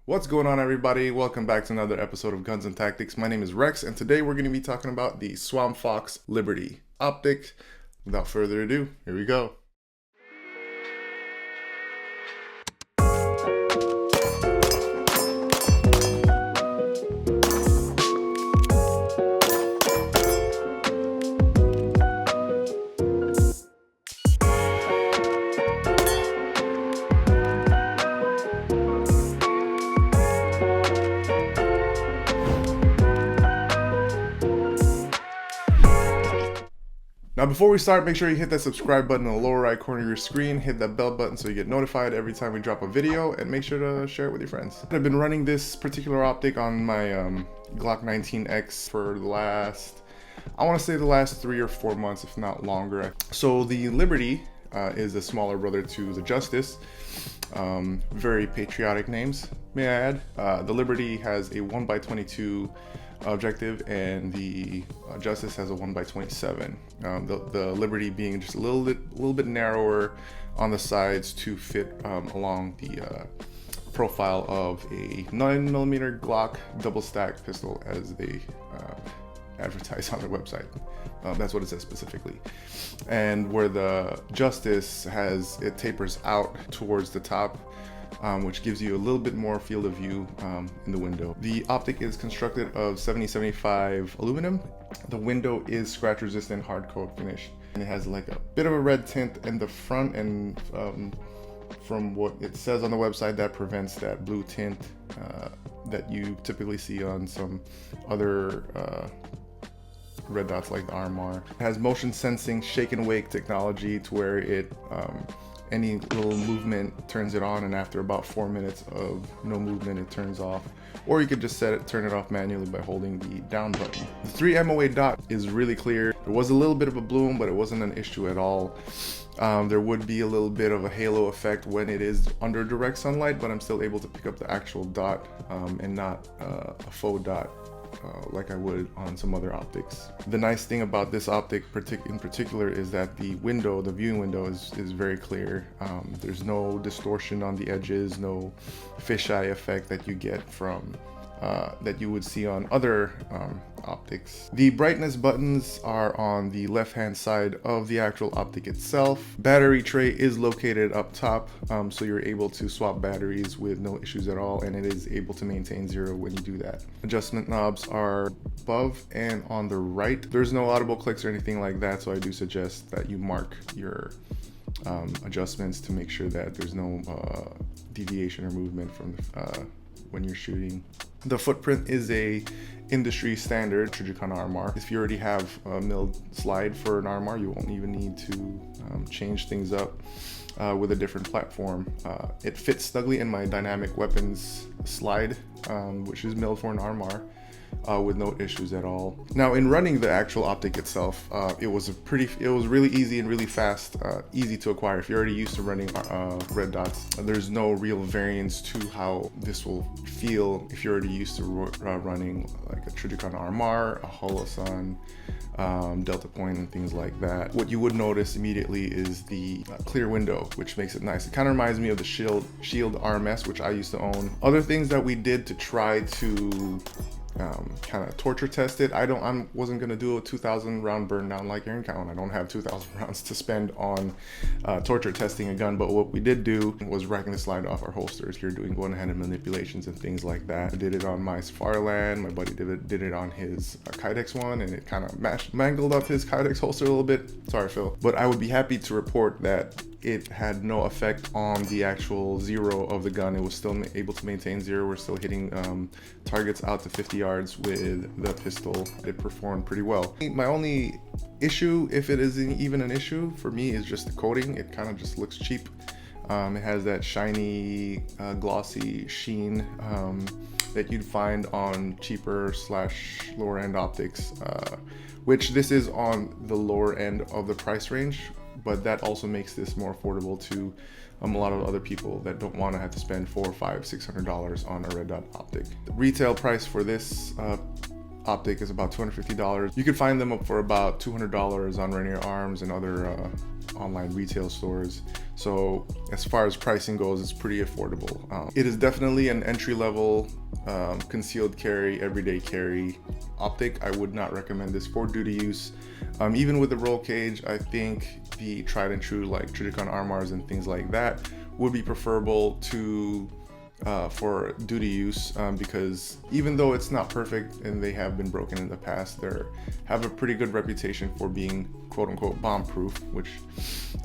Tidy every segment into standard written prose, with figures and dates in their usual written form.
What's going on, everybody? Welcome back to another episode of Guns and Tactics. My name is Rex, and today we're going to be talking about the Swampfox Liberty optic. Without further ado, here we go. Now, before we start, make sure you hit that subscribe button in the lower right corner of your screen, hit that bell button so you get notified every time we drop a video, and make sure to share it with your friends. I've been running this particular optic on my Glock 19X for the last, I want to say the last 3 or 4 months, if not longer. So the Liberty is a smaller brother to the Justice. Very patriotic names, may I add. The Liberty has a 1x22 objective, and the Justice has a 1x27. The Liberty being just a little bit narrower on the sides to fit along the profile of a 9mm Glock double stack pistol, as they advertise on their website. That's what it says specifically. And where the Justice has, it tapers out towards the top, which gives you a little bit more field of view in the window. The optic is constructed of 70-75 aluminum. The window is scratch resistant hard coat finish, and it has like a bit of a red tint in the front, and from what it says on the website, that prevents that blue tint that you typically see on some other red dots like the RMR. It has motion sensing shake and wake technology, to where it any little movement turns it on, and after about 4 minutes of no movement it turns off. Or you could just turn it off manually by holding the down button. The 3 MOA dot is really clear. There was a little bit of a bloom, but it wasn't an issue at all. There would be a little bit of a halo effect when it is under direct sunlight, but I'm still able to pick up the actual dot and not a faux dot like I would on some other optics. The nice thing about this optic in particular is that the window, the viewing window, is very clear. There's no distortion on the edges, no fisheye effect that you get from that you would see on other optics. The brightness buttons are on the left hand side of the actual optic itself. Battery tray is located up top, so you're able to swap batteries with no issues at all, and it is able to maintain 0 when you do that. Adjustment knobs are above and on the right. There's no audible clicks or anything like that, so I do suggest that you mark your adjustments to make sure that there's no deviation or movement from when you're shooting. The footprint is a industry standard Trijicon RMR. If you already have a milled slide for an RMR, you won't even need to change things up with a different platform. It fits snugly in my dynamic weapons slide, which is milled for an RMR. With no issues at all. Now, in running the actual optic itself, it was really easy and really fast, easy to acquire. If you're already used to running red dots, there's no real variance to how this will feel if you're already used to running like a Trijicon RMR, a Holosun, Delta Point, and things like that. What you would notice immediately is the clear window, which makes it nice. It kind of reminds me of the Shield RMS, which I used to own. Other things that we did to try to kind of torture test it. I wasn't gonna do a 2,000 round burn down like Aaron Cowan. I don't have 2,000 rounds to spend on torture testing a gun, but what we did do was racking the slide off our holsters. You're doing one-handed manipulations and things like that. I did it on my Safariland. My buddy did it on his Kydex one, and it kind of mangled up his Kydex holster a little bit. Sorry, Phil. But I would be happy to report that it had no effect on the actual 0 of the gun. It was still able to maintain 0. We're still hitting targets out to 50 yards with the pistol. It performed pretty well. My only issue, if it is even an issue for me, is just the coating. It kind of just looks cheap. It has that shiny, glossy sheen that you'd find on cheaper / lower end optics, which this is on the lower end of the price range. But that also makes this more affordable to a lot of other people that don't want to have to spend $400, $500, $600 on a red dot optic. The retail price for this optic is about $250. You could find them up for about $200 on Rainier Arms and other online retail stores. So as far as pricing goes, it's pretty affordable. It is definitely an entry-level concealed carry, everyday carry optic. I would not recommend this for duty use. Even with the roll cage, I think the tried and true like Trijicon Armars and things like that would be preferable to for duty use, because even though it's not perfect and they have been broken in the past, they have a pretty good reputation for being quote-unquote bomb-proof, which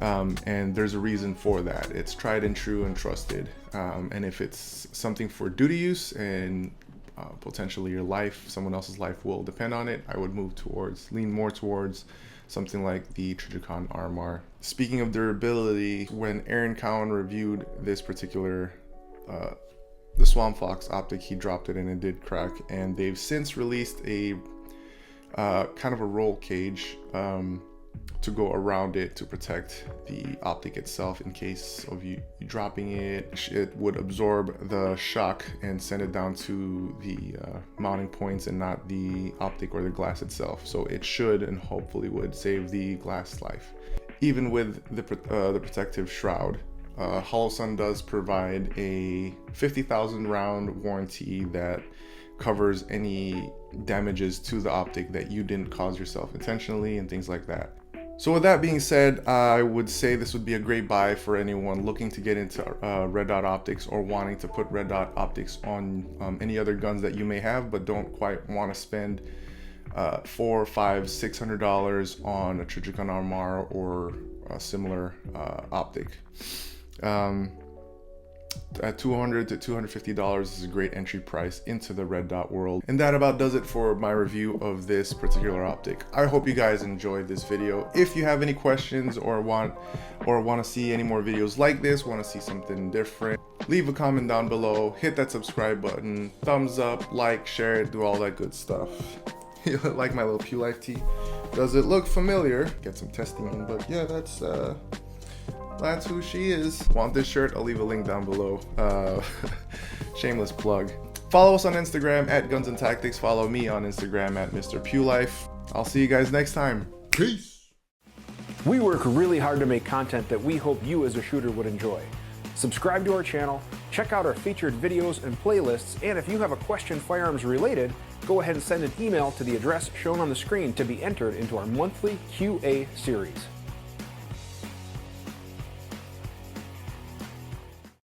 and there's a reason for that. It's tried and true and trusted, and if it's something for duty use and potentially your life, someone else's life will depend on it, I would lean more towards something like the Trijicon Armar. Speaking of durability, when Aaron Cowan reviewed this particular the Swampfox optic, he dropped it and it did crack, and they've since released a kind of a roll cage to go around it to protect the optic itself in case of you dropping it. It would absorb the shock and send it down to the mounting points and not the optic or the glass itself. So it should and hopefully would save the glass life. Even with the protective shroud, Holosun does provide a 50,000 round warranty that covers any damages to the optic that you didn't cause yourself intentionally and things like that. So with that being said, I would say this would be a great buy for anyone looking to get into red dot optics or wanting to put red dot optics on any other guns that you may have but don't quite want to spend $400, $500, $600 on a Trijicon Armar or a similar optic. At $200 to $250 is a great entry price into the red dot world. And that about does it for my review of this particular optic. I hope you guys enjoyed this video. If you have any questions or want to see any more videos like this, want to see something different, leave a comment down below, hit that subscribe button, thumbs up, like, share it, do all that good stuff. Like my little Pew Life tee. Does it look familiar? Get some testing in, but yeah, that's who she is. Want this shirt? I'll leave a link down below. Shameless plug. Follow us on Instagram at Guns and Tactics. Follow me on Instagram at Mr. Pew Life. I'll see you guys next time. Peace. We work really hard to make content that we hope you as a shooter would enjoy. Subscribe to our channel, check out our featured videos and playlists, and if you have a question firearms related, go ahead and send an email to the address shown on the screen to be entered into our monthly QA series.